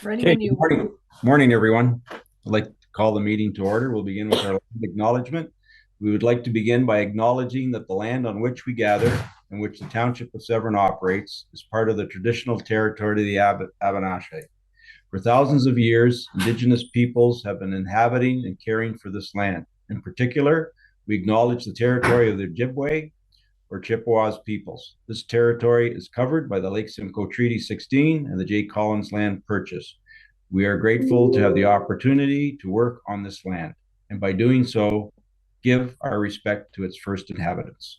Ready Okay, when good you are. morning. Morning, everyone. I'd like to call the meeting to order. We'll begin with our land acknowledgement. We would like to begin by acknowledging that the land on which we gather, in which the Township of Severn operates, is part of the traditional territory of the Abenaki. For thousands of years, Indigenous peoples have been inhabiting and caring for this land. In particular, we acknowledge the territory of the Ojibwe or Chippewas peoples. This territory is covered by the Lake Simcoe Treaty 16 and the J. Collins Land Purchase. We are grateful to have the opportunity to work on this land, and by doing so, give our respect to its first inhabitants.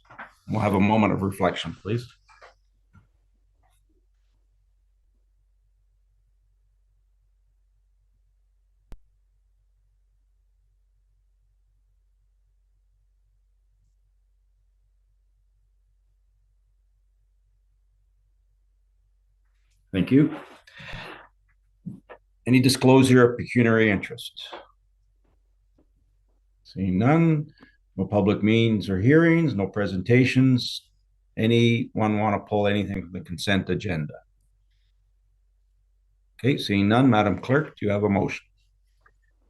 We'll have a moment of reflection, please. Thank you. Any disclosure of pecuniary interest? Seeing none, no public meetings or hearings, no presentations. Anyone want to pull anything from the consent agenda? Okay, seeing none, Madam Clerk, do you have a motion?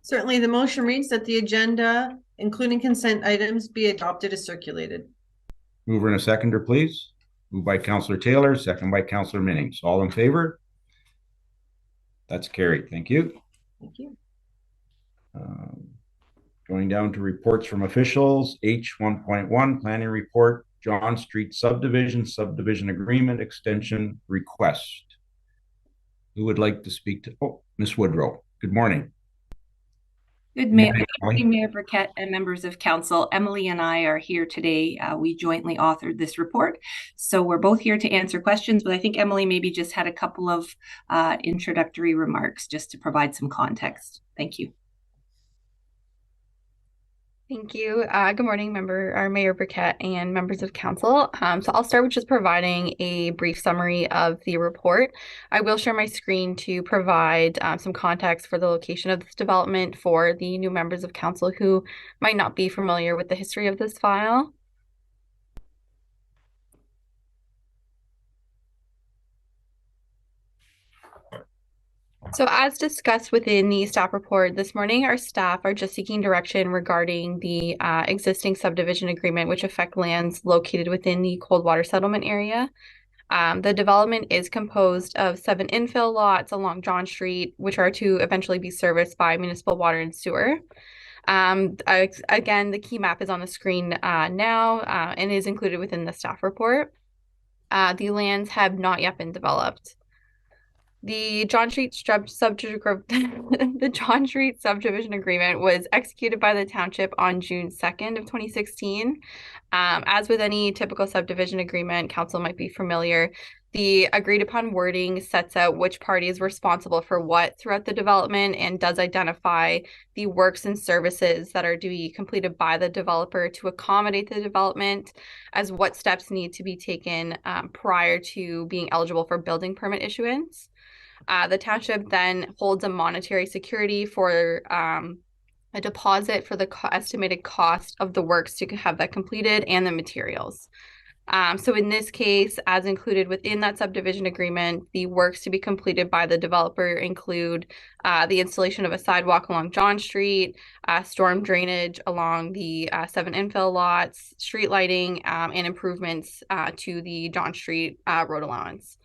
Certainly, the motion reads that the agenda, including consent items, be adopted as circulated. Mover and a seconder, please. Moved by Councillor Taylor, second by Councillor Minnings. All in favor? That's carried. Thank you. Thank you. Um, Going down to reports from officials, H 1.1, planning report, John Street subdivision agreement extension request. Who would like to speak to? Oh, Ms. Woodrow. Good morning. Good morning, Mayor Burkett and members of council. Emily and I are here today. We jointly authored this report. So we're both here to answer questions, but I think Emily maybe just had a couple of introductory remarks just to provide some context. Thank you. Thank you. Good morning, Mayor Burkett and members of council. So I'll start with just providing a brief summary of the report. I will share my screen to provide some context for the location of this development for the new members of council who might not be familiar with the history of this file. So as discussed within the staff report this morning, our staff are just seeking direction regarding the existing subdivision agreement, which affect lands located within the Coldwater Settlement area. The development is composed of 7 infill lots along John Street, which are to eventually be serviced by municipal water and sewer. Again, the key map is on the screen now and is included within the staff report. The lands have not yet been developed. The John Street subdivision agreement was executed by the township on June 2nd of 2016. As with any typical subdivision agreement, council might be familiar, the agreed upon wording sets out which party is responsible for what throughout the development and does identify the works and services that are to be completed by the developer to accommodate the development, as what steps need to be taken prior to being eligible for building permit issuance. The township then holds a monetary security for a deposit for the estimated cost of the works to have that completed and the materials. So in this case, as included within that subdivision agreement, the works to be completed by the developer include the installation of a sidewalk along John Street, storm drainage along the 7 infill lots, street lighting, and improvements to the John Street road allowance.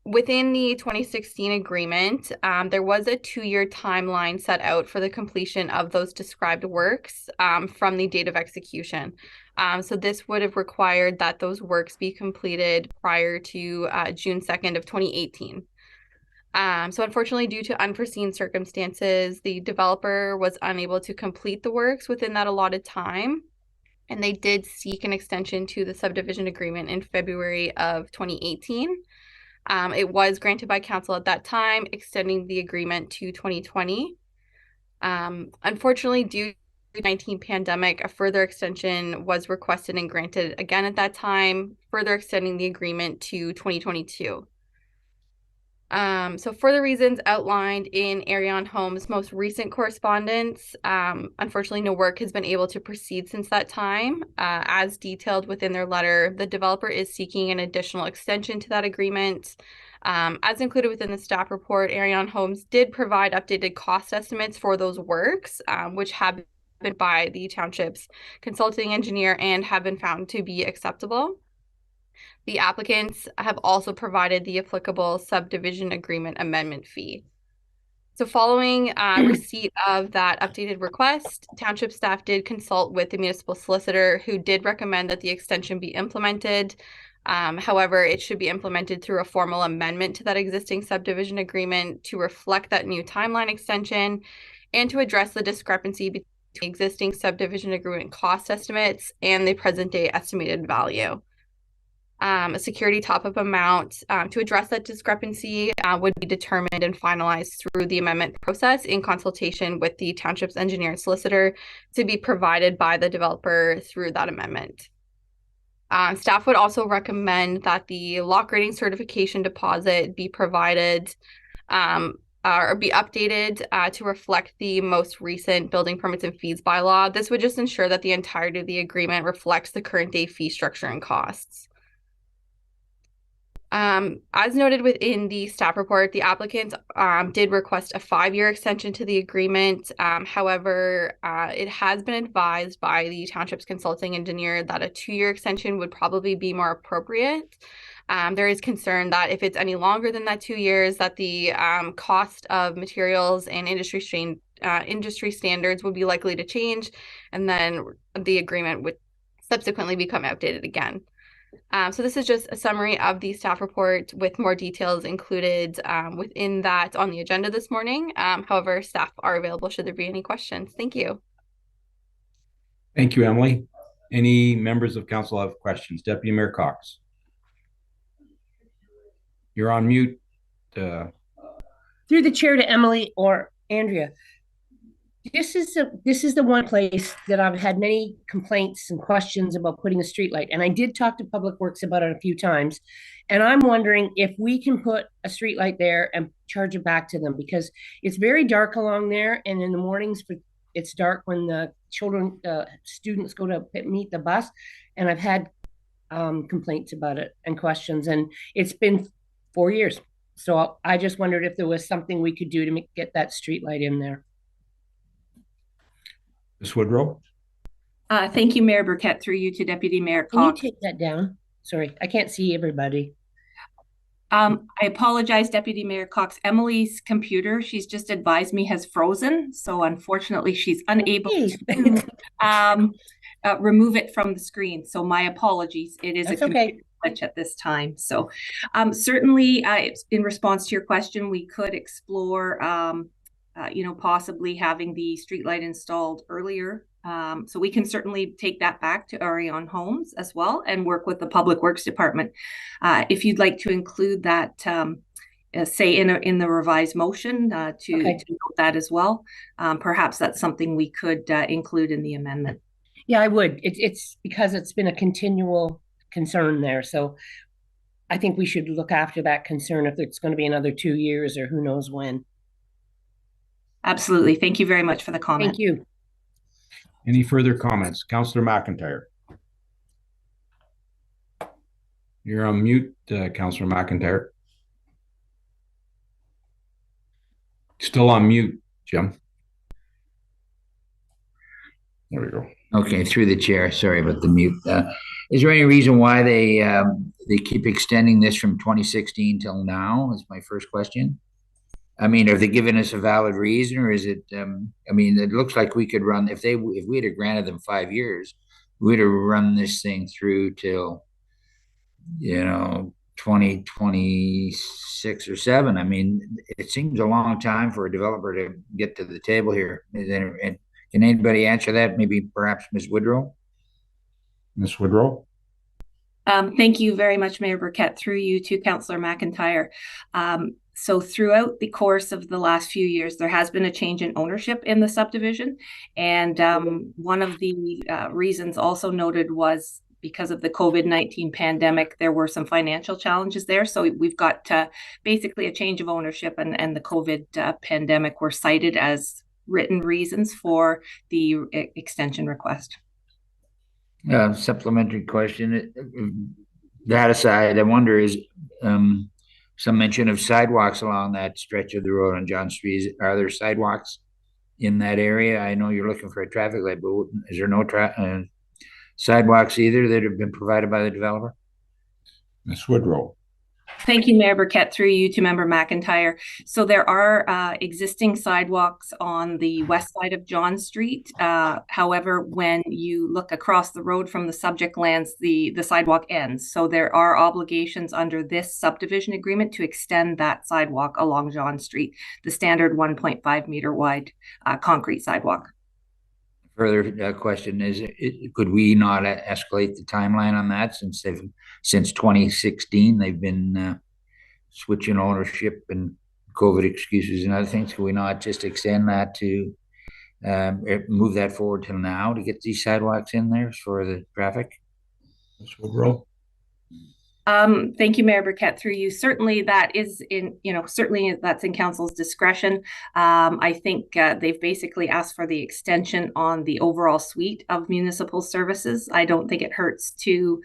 Within the 2016 agreement, there was a 2-year timeline set out for the completion of those described works from the date of execution. So this would have required that those works be completed prior to June 2nd of 2018. So unfortunately, due to unforeseen circumstances, the developer was unable to complete the works within that allotted time, and they did seek an extension to the subdivision agreement in February of 2018. It was granted by council at that time, extending the agreement to 2020. Unfortunately, due to the COVID-19 pandemic, a further extension was requested and granted again at that time, further extending the agreement to 2022. So for the reasons outlined in Arion Homes' most recent correspondence, unfortunately, no work has been able to proceed since that time. As detailed within their letter, the developer is seeking an additional extension to that agreement. As included within the staff report, Arion Homes did provide updated cost estimates for those works, which have been by the township's consulting engineer and have been found to be acceptable. The applicants have also provided the applicable subdivision agreement amendment fee. So following receipt of that updated request, township staff did consult with the municipal solicitor, who did recommend that the extension be implemented. However, it should be implemented through a formal amendment to that existing subdivision agreement to reflect that new timeline extension and to address the discrepancy between existing subdivision agreement cost estimates and the present day estimated value. A security top-up amount to address that discrepancy would be determined and finalized through the amendment process in consultation with the township's engineer and solicitor to be provided by the developer through that amendment. Staff would also recommend that the lock rating certification deposit be provided or be updated to reflect the most recent building permits and fees bylaw. This would just ensure that the entirety of the agreement reflects the current day fee structure and costs. As noted within the staff report, the applicant did request a 5-year extension to the agreement. However, it has been advised by the township's consulting engineer that a 2-year extension would probably be more appropriate. There is concern that if it's any longer than that 2 years, that the cost of materials and industry standards would be likely to change, and then the agreement would subsequently become outdated again. So this is just a summary of the staff report with more details included within that on the agenda this morning. However, staff are available should there be any questions. Thank you. Thank you, Emily. Any members of council have questions? Deputy Mayor Cox. You're on mute. Through the chair to Emily or Andrea. This is the one place that I've had many complaints and questions about putting a streetlight. And I did talk to Public Works about it a few times. And I'm wondering if we can put a streetlight there and charge it back to them, because it's very dark along there. And in the mornings, it's dark when the students go to meet the bus. And I've had complaints about it and questions. And it's been 4 years. So I just wondered if there was something we could do to get that streetlight in there. Ms. Woodrow. Thank you, Mayor Burkett, through you to Deputy Mayor Cox. Can you take that down? Sorry, I can't see everybody. I apologize, Deputy Mayor Cox. Emily's computer, she's just advised me, has frozen. So unfortunately, she's unable to remove it from the screen. So my apologies. It is That's a computer glitch at this time. So certainly, in response to your question, we could explore possibly having the streetlight installed earlier. So we can certainly take that back to Arion Homes as well and work with the Public Works Department. If you'd like to include that, say in the revised motion to note that as well, perhaps that's something we could include in the amendment. Yeah, I would. It's because it's been a continual concern there. So I think we should look after that concern if it's going to be another 2 years or who knows when. Absolutely. Thank you very much for the comment. Thank you. Any further comments? Councillor McIntyre. You're on mute, Councillor McIntyre. Still on mute, Jim. There we go. Okay, through the chair. Sorry about the mute. Is there any reason why they keep extending this from 2016 till now? Is my first question. I mean, are they giving us a valid reason, or is it? I mean, it looks like we could run if we had granted them 5 years, we'd have run this thing through till 2026 or 7. I mean, it seems a long time for a developer to get to the table here. And can anybody answer that? Maybe perhaps Ms. Woodrow. Ms. Woodrow. Thank you very much, Mayor Burkett, through you to Councillor McIntyre. So throughout the course of the last few years, there has been a change in ownership in the subdivision. And one of the reasons also noted was because of the COVID-19 pandemic, there were some financial challenges there. So we've got basically a change of ownership, and the COVID pandemic were cited as written reasons for the extension request. Supplementary question. That aside, I wonder, is some mention of sidewalks along that stretch of the road on John Street. Are there sidewalks in that area? I know you're looking for a traffic light, but is there no sidewalks either that have been provided by the developer? Ms. Woodrow. Thank you, Mayor Burkett, through you to Member McIntyre. So there are existing sidewalks on the west side of John Street. However, when you look across the road from the subject lands, the sidewalk ends. So there are obligations under this subdivision agreement to extend that sidewalk along John Street, the standard 1.5 meter wide concrete sidewalk. Further question is, could we not escalate the timeline on that, since 2016 they've been switching ownership and COVID excuses and other things? Could we not just extend that to move that forward till now to get these sidewalks in there for the traffic? Ms. Woodrow. Thank you, Mayor Burkett, through you. Certainly that is certainly that's in council's discretion. I think they've basically asked for the extension on the overall suite of municipal services. I don't think it hurts to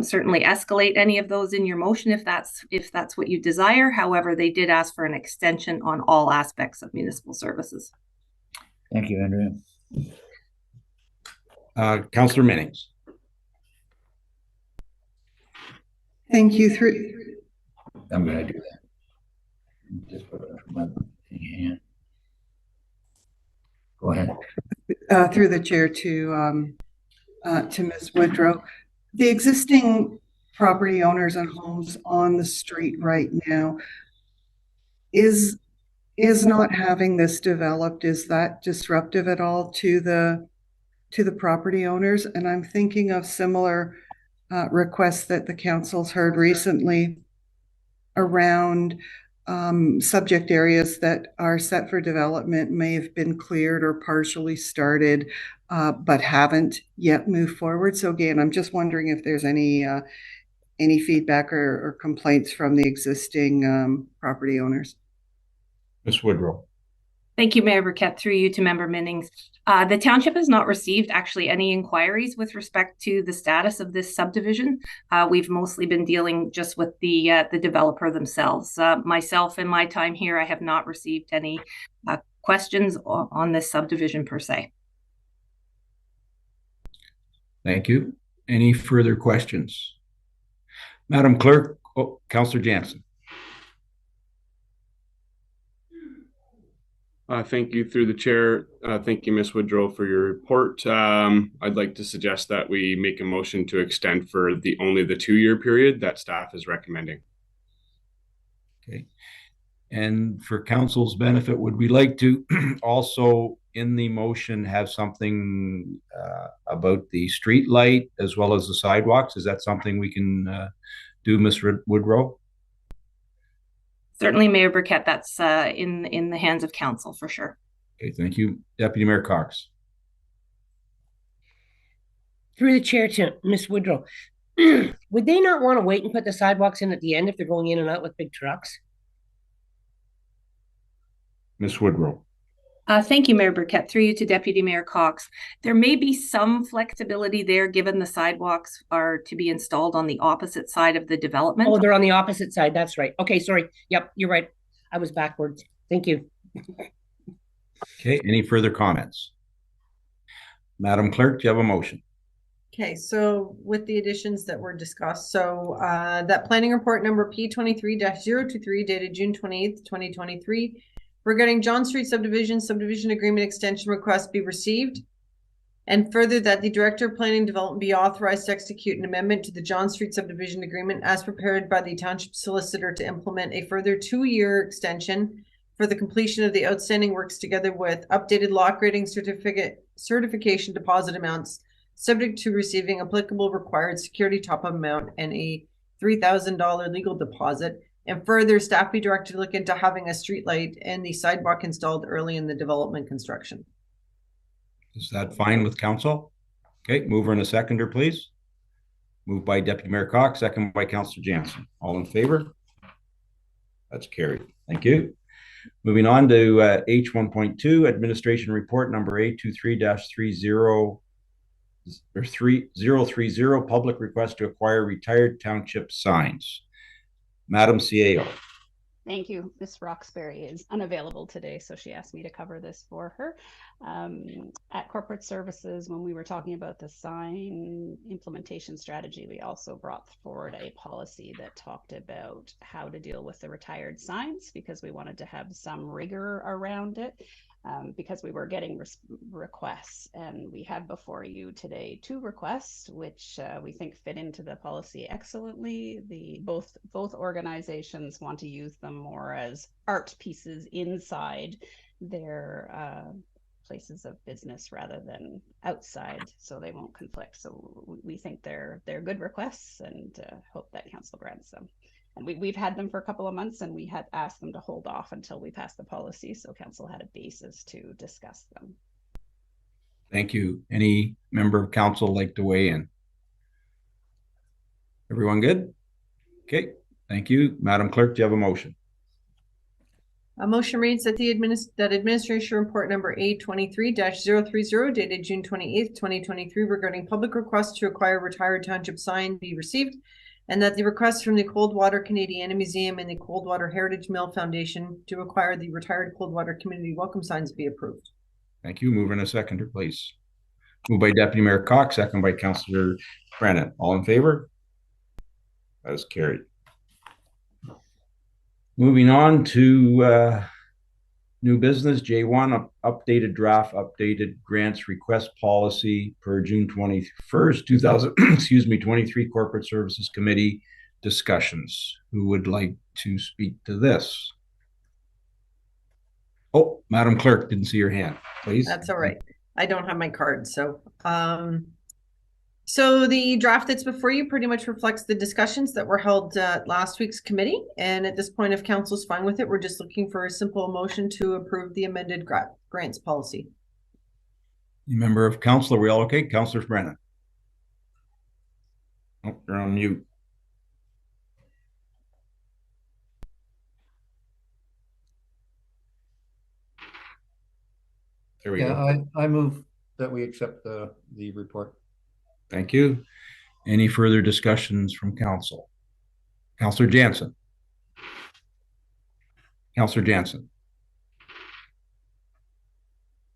certainly escalate any of those in your motion if that's what you desire. However, they did ask for an extension on all aspects of municipal services. Thank you, Andrea. Councillor Minnings. Thank you. Through. I'm going to do that. Just put it my hand. Go ahead. Through the chair to Ms. Woodrow, the existing property owners and homes on the street right now, is not having this developed, is that disruptive at all to the property owners? And I'm thinking of similar requests that the council's heard recently around subject areas that are set for development, may have been cleared or partially started, but haven't yet moved forward. So again, I'm just wondering if there's any feedback or complaints from the existing property owners. Ms. Woodrow. Thank you, Mayor Burkett, through you to Member Minnings. The township has not received actually any inquiries with respect to the status of this subdivision. We've mostly been dealing just with the developer themselves. Myself, in my time here, I have not received any questions on this subdivision per se. Thank you. Any further questions? Madam Clerk, Councillor Jansen. Thank you through the chair. Thank you, Ms. Woodrow, for your report. I'd like to suggest that we make a motion to extend for only the 2-year period that staff is recommending. Okay. And for council's benefit, would we like to also in the motion have something about the street light as well as the sidewalks? Is that something we can do, Ms. Woodrow? Certainly, Mayor Burkett, that's in the hands of council for sure. Okay, thank you. Deputy Mayor Cox. Through the chair to Ms. Woodrow, would they not want to wait and put the sidewalks in at the end if they're going in and out with big trucks? Ms. Woodrow. Thank you, Mayor Burkett. Through you to Deputy Mayor Cox. There may be some flexibility there given the sidewalks are to be installed on the opposite side of the development. Oh, they're on the opposite side. That's right. Okay, sorry. Yep, you're right. I was backwards. Thank you. Okay, any further comments? Madam Clerk, do you have a motion? Okay, so with the additions that were discussed, so that planning report number P23-023 dated June 28th, 2023, regarding John Street subdivision agreement extension request be received, and further that the Director of Planning and Development be authorized to execute an amendment to the John Street subdivision agreement as prepared by the Township Solicitor to implement a further 2-year extension for the completion of the outstanding works together with updated lot grading certification deposit amounts subject to receiving applicable required security top-up amount and a $3,000 legal deposit. And further, staff be directed to look into having a street light and the sidewalk installed early in the development construction. Is that fine with council? Okay, mover and a seconder, please. Moved by Deputy Mayor Cox, second by Councillor Jansen. All in favor? That's carried. Thank you. Moving on to H 1.2, Administration Report number 823-30 or 3030, Public Request to Acquire Retired Township Signs. Madam CAO. Thank you. Ms. Roxbury is unavailable today, so she asked me to cover this for her. At Corporate Services, when we were talking about the sign implementation strategy, we also brought forward a policy that talked about how to deal with the retired signs, because we wanted to have some rigor around it. Because we were getting requests, and we have before you today 2 requests which we think fit into the policy excellently. Both organizations want to use them more as art pieces inside their places of business rather than outside, so they won't conflict. So we think they're good requests, and hope that council grants them. And we've had them for a couple of months, and we had asked them to hold off until we passed the policy, so council had a basis to discuss them. Thank you. Any member of council like to weigh in? Everyone good? Okay, thank you. Madam Clerk, do you have a motion? A motion reads that that Administration Report number A23-030 dated June 28th, 2023 regarding public requests to acquire retired township sign be received, and that the request from the Coldwater Canadiana Museum and the Coldwater Heritage Mill Foundation to acquire the retired Coldwater Community Welcome Signs be approved. Thank you. Move in a seconder, please. Moved by Deputy Mayor Cox, second by Councillor Brennan. All in favor? That is carried. Moving on to new business, J1, updated draft, updated grants request policy per June 21st, 2023 Corporate Services Committee discussions. Who would like to speak to this? Oh, Madam Clerk, didn't see your hand, please. That's all right. I don't have my card, so so the draft that's before you pretty much reflects the discussions that were held at last week's committee. And at this point, if council's fine with it, we're just looking for a simple motion to approve the amended grants policy. Member of council, are we all okay? Councillor Brennan. Oh, you're on mute. There we go. I move that we accept the report. Thank you. Any further discussions from council? Councillor Jansen. Councillor Jansen.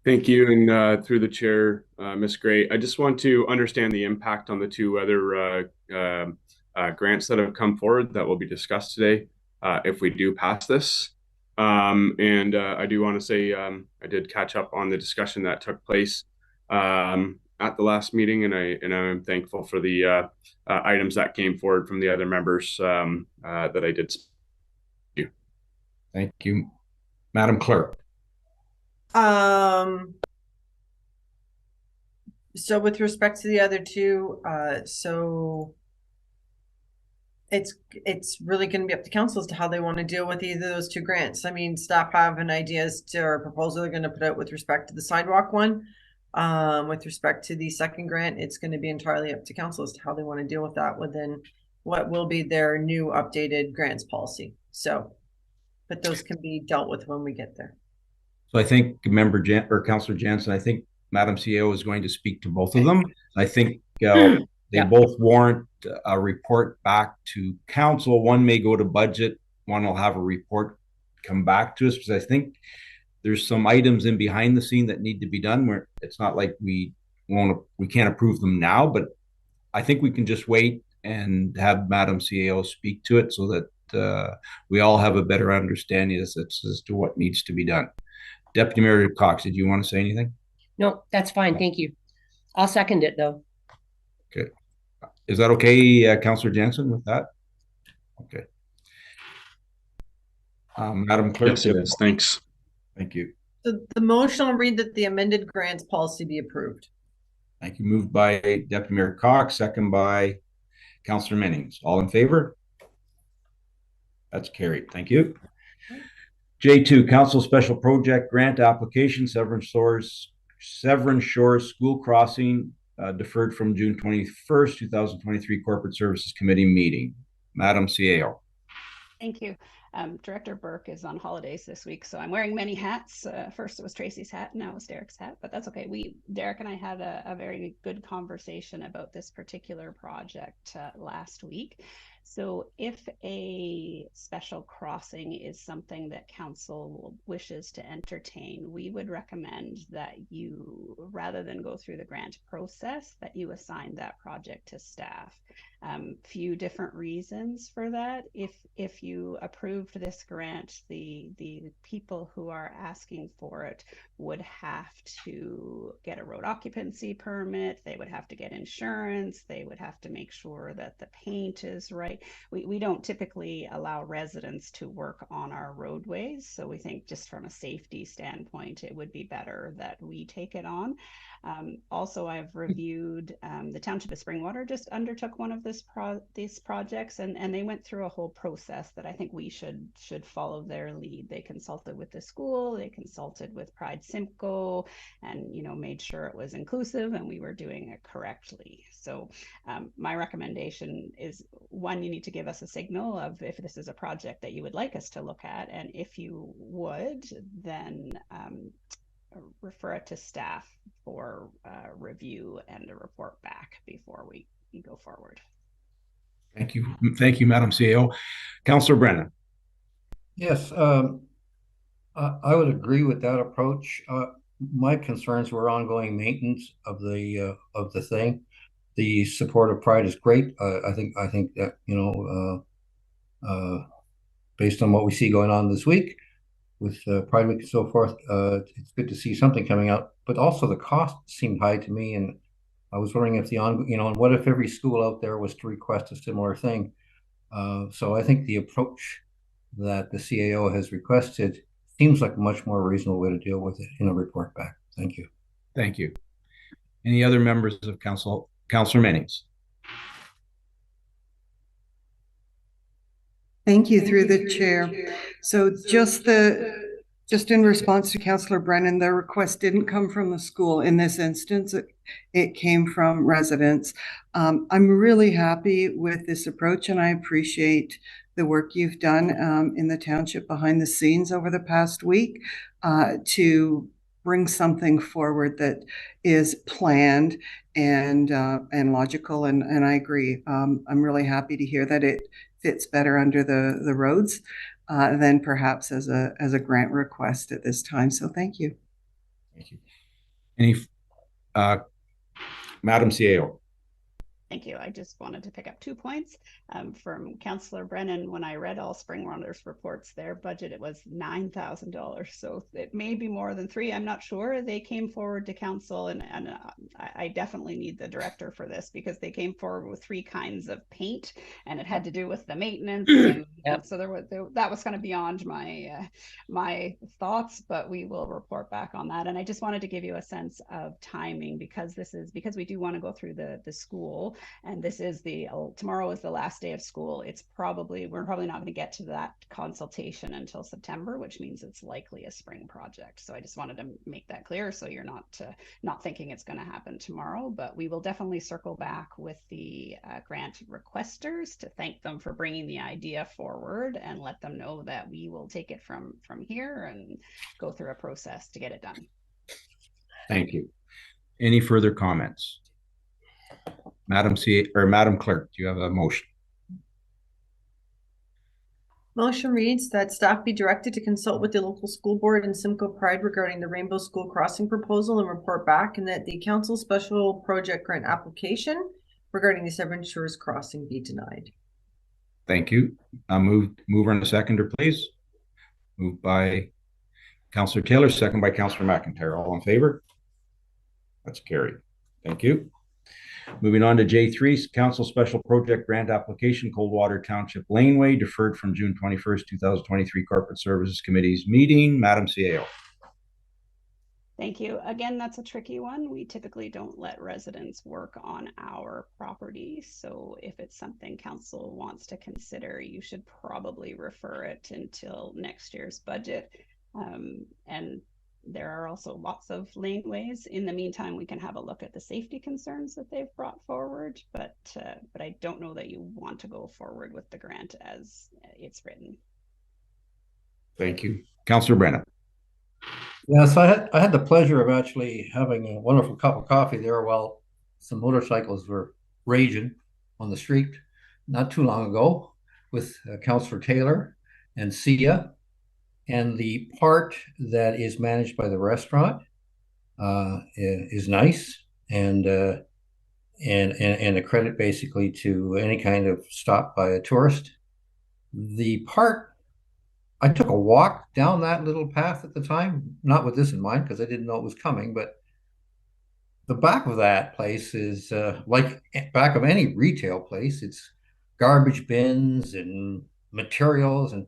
Thank you, and through the chair, Ms. Gray, I just want to understand the impact on the 2 other grants that have come forward that will be discussed today if we do pass this. And I do want to say I did catch up on the discussion that took place at the last meeting, and I'm thankful for the items that came forward from the other members that I did. Thank you. Madam Clerk. So with respect to the other 2, so it's really going to be up to council as to how they want to deal with either of those 2 grants. I mean, staff have an idea as to our proposal they're going to put out with respect to the sidewalk one. With respect to the second grant, it's going to be entirely up to council as to how they want to deal with that within what will be their new updated grants policy. So, but those can be dealt with when we get there. So I think Councillor Jansen, I think Madam CEO is going to speak to both of them. I think they both warrant a report back to council. One may go to budget, one will have a report come back to us, because I think there's some items in behind the scene that need to be done where it's not like we can't approve them now, but I think we can just wait and have Madam CEO speak to it so that we all have a better understanding as to what needs to be done. Deputy Mayor Cox, did you want to say anything? No, that's fine. Thank you. I'll second it though. Okay. Is that okay, Councillor Jansen, with that? Okay. Madam Clerk. Yes, it is. Thanks. Thank you. So the motion will read that the amended grants policy be approved. Thank you. Moved by Deputy Mayor Cox, second by Councillor Minnings. All in favor? That's carried. Thank you. J2, Council Special Project Grant Application, Severn Shores School Crossing deferred from June 21st, 2023 Corporate Services Committee meeting. Madam CAO. Thank you. Director Burke is on holidays this week, so I'm wearing many hats. First it was Tracy's hat, now it's Derek's hat, but that's okay. Derek and I had a very good conversation about this particular project last week. So if a special crossing is something that council wishes to entertain, we would recommend that you, rather than go through the grant process, that you assign that project to staff. Few different reasons for that. If you approved this grant, the people who are asking for it would have to get a road occupancy permit, they would have to get insurance, they would have to make sure that the paint is right. We don't typically allow residents to work on our roadways, so we think just from a safety standpoint it would be better that we take it on. Also, I've reviewed the Township of Springwater just undertook one of these projects, and they went through a whole process that I think we should follow their lead. They consulted with the school, they consulted with Pride Simcoe, and made sure it was inclusive and we were doing it correctly. So my recommendation is, one, you need to give us a signal of if this is a project that you would like us to look at, and if you would, then refer it to staff for review and a report back before we go forward. Thank you, Madam CAO. Councillor Brennan. Yes, I would agree with that approach. My concerns were ongoing maintenance of the thing. The support of Pride is great. I think that based on what we see going on this week with Pride Week and so forth, it's good to see something coming out. But also the cost seemed high to me, and I was wondering if and what if every school out there was to request a similar thing? So I think the approach that the CAO has requested seems like a much more reasonable way to deal with it in a report back. Thank you. Thank you. Any other members of council? Councillor Mennings. Thank you, through the chair. So just in response to Councillor Brennan, the request didn't come from the school in this instance. It came from residents. I'm really happy with this approach, and I appreciate the work you've done in the township behind the scenes over the past week to bring something forward that is planned and logical. And I agree. I'm really happy to hear that it fits better under the roads than perhaps as a grant request at this time. So thank you. Thank you. Any Madam CAO. Thank you. I just wanted to pick up 2 points from Councillor Brennan. When I read all Springwater's reports, their budget, it was $9,000. So it may be more than 3. I'm not sure. They came forward to council, and I definitely need the director for this, because they came forward with 3 kinds of paint, and it had to do with the maintenance. And Yep. So that was kind of beyond my thoughts, but we will report back on that. And I just wanted to give you a sense of timing, because we do want to go through the school. And this is tomorrow is the last day of school. We're probably not going to get to that consultation until September, which means it's likely a spring project. So I just wanted to make that clear, so you're not thinking it's going to happen tomorrow. But we will definitely circle back with the grant requesters to thank them for bringing the idea forward, and let them know that we will take it from here and go through a process to get it done. Thank you. Any further comments? Madam Clerk, do you have a motion? Motion reads that staff be directed to consult with the local school board and Simcoe Pride regarding the Rainbow School Crossing proposal and report back, and that the council special project grant application regarding the Severn Shores crossing be denied. Thank you. Mover and a seconder, please. Moved by Councillor Taylor, second by Councillor McIntyre. All in favor? That's carried. Thank you. Moving on to J3, Council Special Project Grant Application, Coldwater Township Laneway, deferred from June 21st, 2023 Corporate Services Committee's meeting. Madam CAO. Thank you. Again, that's a tricky one. We typically don't let residents work on our property. So if it's something council wants to consider, you should probably refer it until next year's budget. And There are also lots of laneways. In the meantime, we can have a look at the safety concerns that they've brought forward, but I don't know that you want to go forward with the grant as it's written. Thank you. Councillor Brennan. Yes, I had the pleasure of actually having a wonderful cup of coffee there while some motorcycles were raging on the street not too long ago with Councillor Taylor and Sia. And the part that is managed by the restaurant is nice, and a credit basically to any kind of stop by a tourist. The part, I took a walk down that little path at the time, not with this in mind because I didn't know it was coming, but the back of that place is like back of any retail place. It's garbage bins and materials, and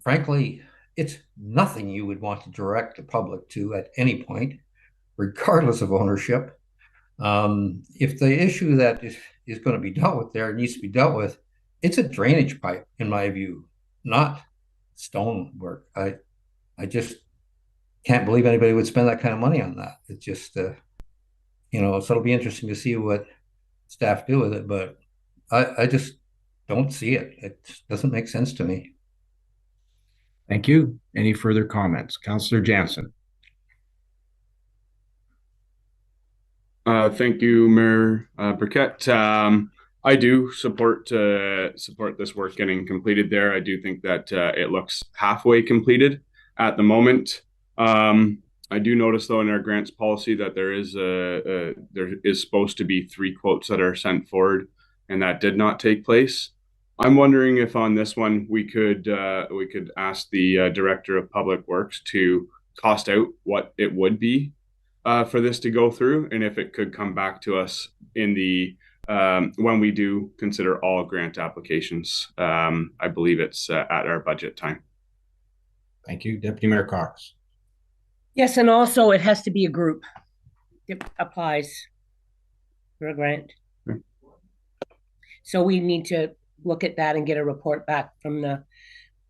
frankly, it's nothing you would want to direct the public to at any point, regardless of ownership. If the issue that is going to be dealt with there needs to be dealt with, it's a drainage pipe, in my view, not stonework. I just can't believe anybody would spend that kind of money on that. It's just, so it'll be interesting to see what staff do with it, but I just don't see it. It doesn't make sense to me. Thank you. Any further comments? Councillor Jansen. Thank you, Mayor Burkett. I do support this work getting completed there. I do think that it looks halfway completed at the moment. I do notice, though, in our grants policy that there is supposed to be 3 quotes that are sent forward, and that did not take place. I'm wondering if on this one we could ask the Director of Public Works to cost out what it would be for this to go through, and if it could come back to us in the when we do consider all grant applications. I believe it's at our budget time. Thank you. Deputy Mayor Cox. Yes, and also it has to be a group that applies for a grant. Okay. So we need to look at that and get a report back from the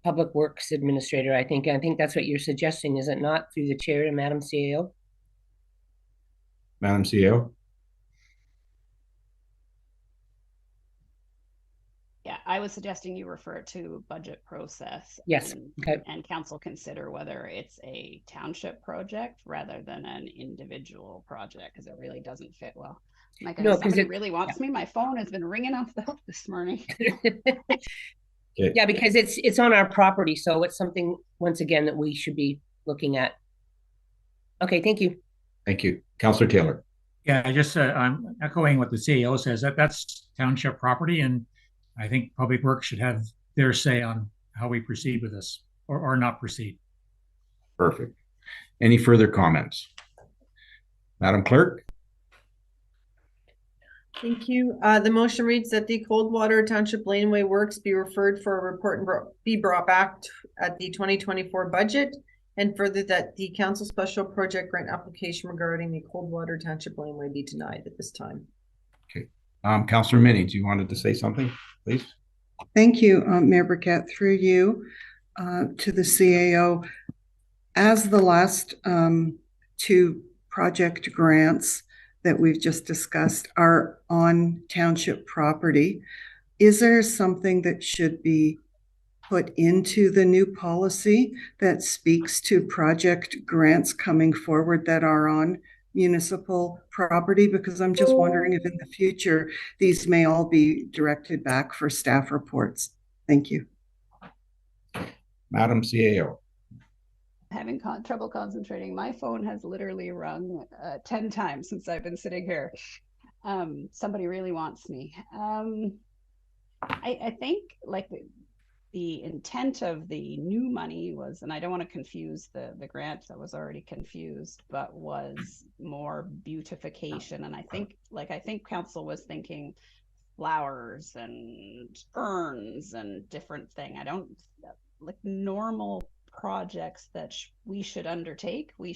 Public Works Administrator. I think that's what you're suggesting, is it not, through the chair to Madam CAO? Madam CEO. Yeah, I was suggesting you refer to budget process. Yes. Okay. And council consider whether it's a township project rather than an individual project, because it really doesn't fit well. My goodness, no, somebody really wants me. My phone has been ringing off the hook this morning. Okay. Yeah, because it's on our property, so it's something, once again, that we should be looking at. Okay, thank you. Thank you. Councillor Taylor. Yeah, I'm echoing what the CEO says, that's township property, and I think Public Works should have their say on how we proceed with this or not proceed. Perfect. Any further comments? Madam Clerk? Thank you. The motion reads that the Coldwater Township Laneway works be referred for a report and be brought back at the 2024 budget, and further that the council special project grant application regarding the Coldwater Township Laneway be denied at this time. Okay. Councillor Minnings, you wanted to say something, please? Thank you, Mayor Burkett, through you to the CAO. As the last 2 project grants that we've just discussed are on township property, is there something that should be put into the new policy that speaks to project grants coming forward that are on municipal property? Because I'm just wondering if in the future these may all be directed back for staff reports. Thank you. Madam CAO. Having trouble concentrating. My phone has literally rung 10 times since I've been sitting here. Somebody really wants me. I think like the intent of the new money was, and I don't want to confuse the grant that was already confused, but was more beautification. And I think council was thinking flowers and urns and different thing. I don't like normal projects that we should undertake. My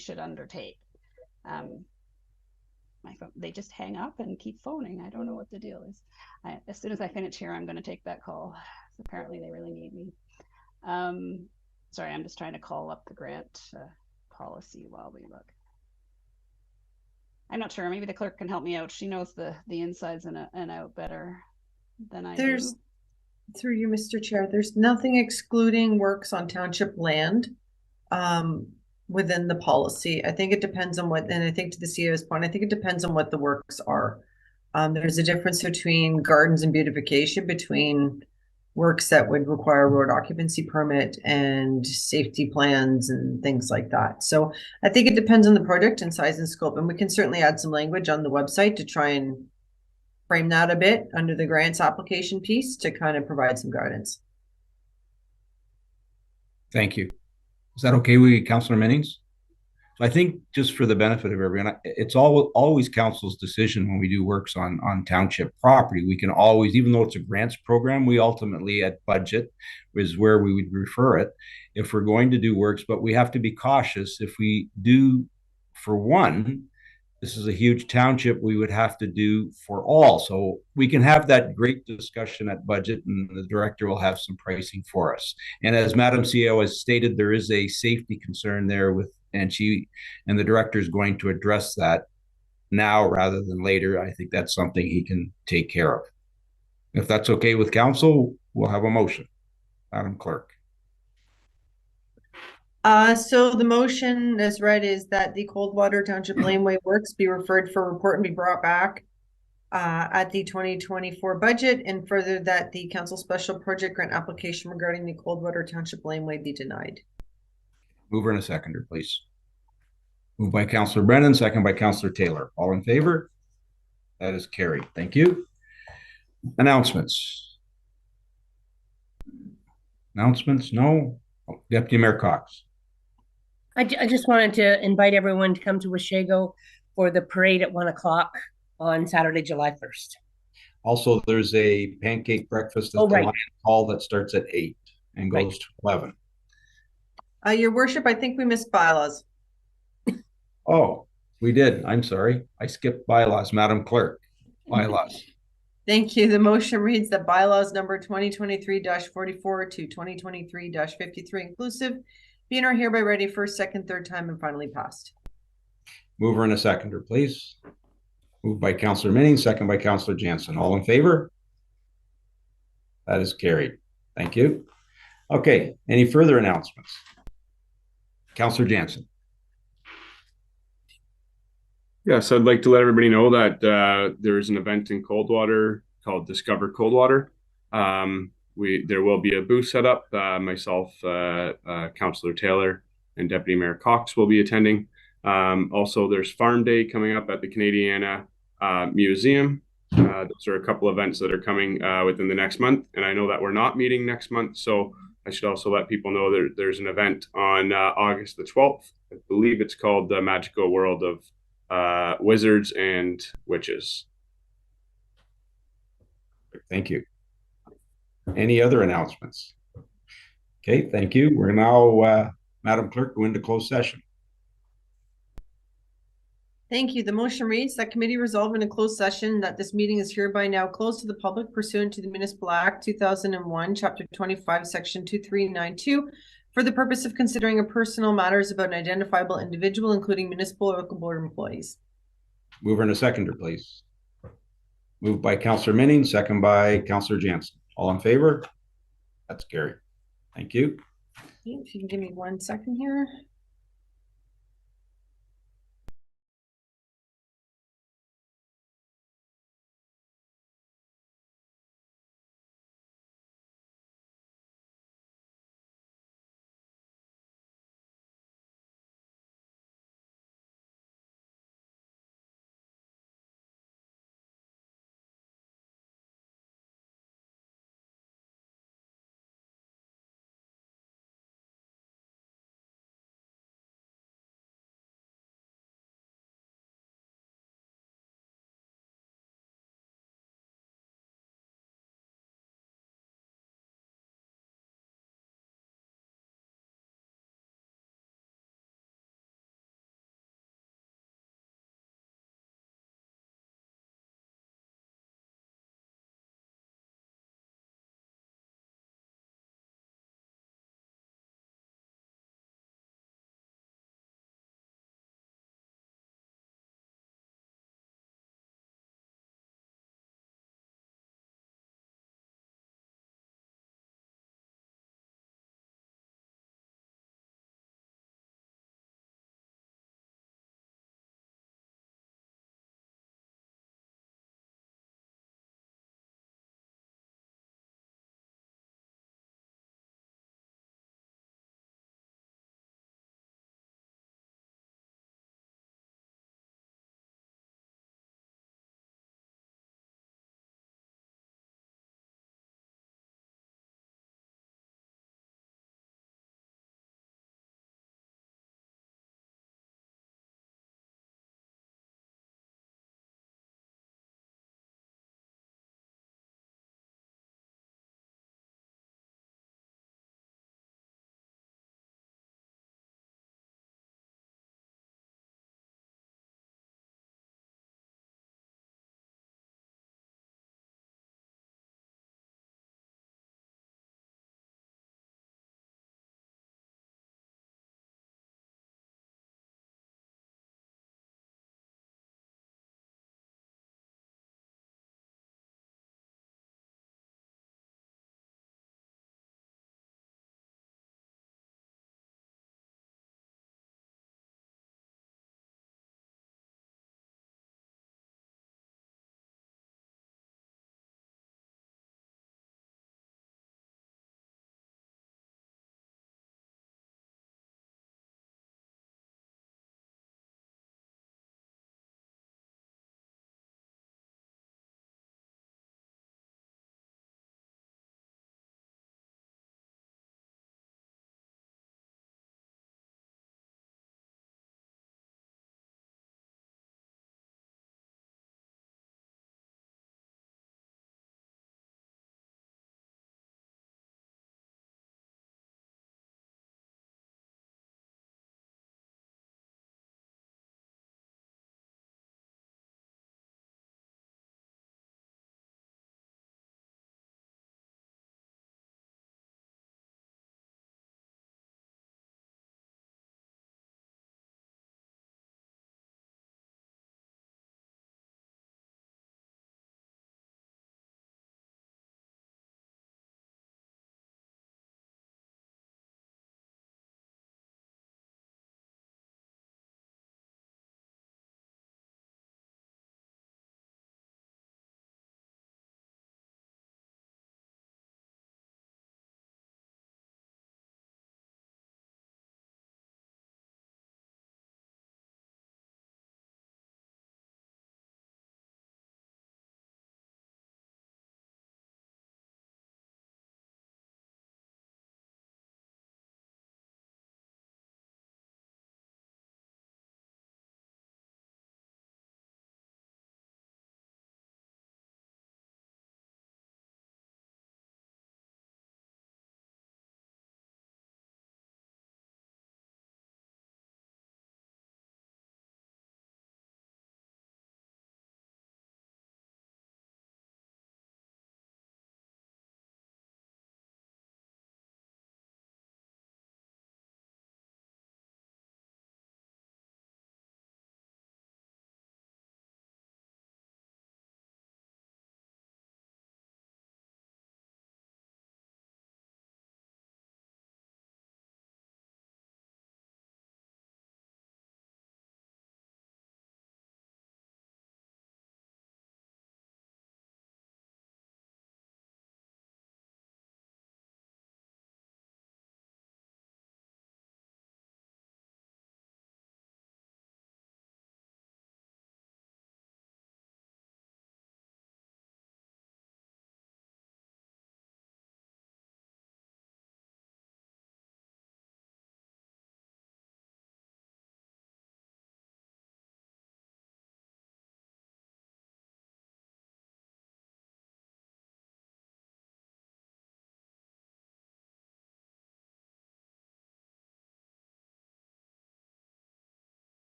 phone, they just hang up and keep phoning. I don't know what the deal is. As soon as I finish here, I'm going to take that call. Apparently they really need me. Sorry, I'm just trying to call up the grant policy while we look. I'm not sure. Maybe the clerk can help me out. She knows the insides and out better than I do. Through you, Mr. Chair, there's nothing excluding works on township land within the policy. I think it depends on what, and I think to the CEO's point, I think it depends on what the works are. There's a difference between gardens and beautification, between works that would require a road occupancy permit and safety plans and things like that. So I think it depends on the project and size and scope, and we can certainly add some language on the website to try and frame that a bit under the grants application piece to kind of provide some guidance. Thank you. Is that okay with you, Councillor Minnings? So I think just for the benefit of everyone, it's always council's decision when we do works on township property. We can always, even though it's a grants program, we ultimately at budget is where we would refer it if we're going to do works, but we have to be cautious. If we do for one, this is a huge township, we would have to do for all. So we can have that great discussion at budget and the director will have some pricing for us. And as Madam CEO has stated, there is a safety concern there and the director is going to address that now rather than later. I think that's something he can take care of. If that's okay with council, we'll have a motion. Madam Clerk. So the motion as read is that the Coldwater Township Laneway works be referred for report and be brought back at the 2024 budget, and further that the council special project grant application regarding the Coldwater Township Laneway be denied. Mover and a seconder, please. Moved by Councillor Brennan, second by Councillor Taylor. All in favor? That is carried. Thank you. Announcements. Announcements? No. Oh, Deputy Mayor Cox. I just wanted to invite everyone to come to Washago for the parade at 1 o'clock on Saturday, July 1st. Also, there's a pancake breakfast at the Lion Hall that starts at 8 and goes to 11. Your worship, I think we missed bylaws. Oh, we did. I'm sorry. I skipped bylaws. Madam Clerk, bylaws. Thank you. The motion reads that bylaws number 2023-44 to 2023-53 inclusive being are hereby ready first, second, third time and finally passed. Mover and a seconder, please. Moved by Councillor Minning, second by Councillor Jansen. All in favor? That is carried. Thank you. Okay, any further announcements? Councillor Jansen. Yes, I'd like to let everybody know that there's an event in Coldwater called Discover Coldwater. There will be a booth set up. Myself, Councillor Taylor, and Deputy Mayor Cox will be attending. Also, there's Farm Day coming up at the Canadiana Museum. Those are a couple events that are coming within the next month. And I know that we're not meeting next month, so I should also let people know there's an event on August the 12th. I believe it's called the Magical World of Wizards and Witches. Thank you. Any other announcements? Okay, thank you. We're now, Madam Clerk, go into closed session. Thank you. The motion reads that committee resolved in a closed session that this meeting is hereby now closed to the public pursuant to the Municipal Act 2001, Chapter 25, Section 2392, for the purpose of considering a personal matters about an identifiable individual, including municipal or local board employees. Mover and a seconder, please. Moved by Councillor Minning, second by Councillor Jansen. All in favor? That's carried. Thank you. If you can give me 1 second here.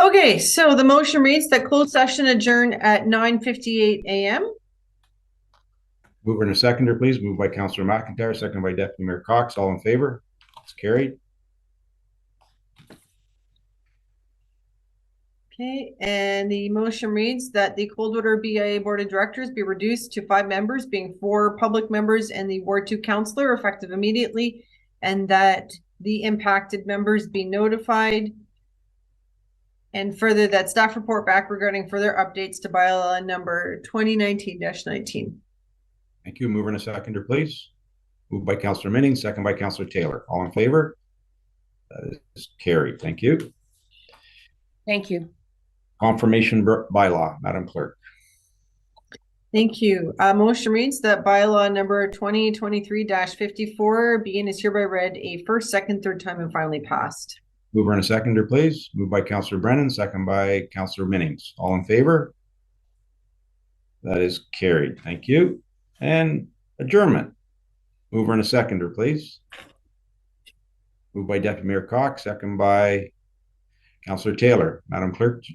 Okay, so the motion reads that closed session adjourn at 9:58 a.m. Mover and a seconder, please. Moved by Councillor McIntyre, seconded by Deputy Mayor Cox. All in favor? It's carried. Okay, and the motion reads that the Coldwater BIA Board of Directors be reduced to 5 members, being 4 public members and the Ward 2 councillor, effective immediately, and that the impacted members be notified. And further, that staff report back regarding further updates to bylaw number 2019-19. Thank you. Mover and a seconder, please. Moved by Councillor Minning, second by Councillor Taylor. All in favor? That is carried. Thank you. Thank you. Confirmation bylaw, Madam Clerk. Thank you. Motion reads that bylaw number 2023-54 be and is hereby read a first, second, third time and finally passed. Mover and a seconder, please. Moved by Councillor Brennan, second by Councillor Minnings. All in favor? That is carried. Thank you. And adjournment. Mover and a seconder, please. Moved by Deputy Mayor Cox, second by Councillor Taylor. Madam Clerk, do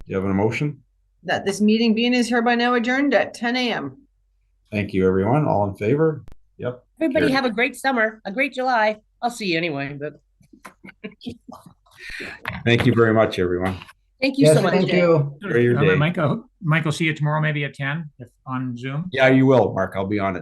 you have an motion? That this meeting being is hereby now adjourned at 10 a.m. Thank you, everyone. All in favor? Yep. Everybody carried. have a great summer, a great July. I'll see you anyway, but Thank you very much, everyone. thank you Yes, so much. thank you. Enjoy your day. Michael, see you tomorrow, maybe at 10 on Zoom. Yeah, you will, Mark. I'll be on it.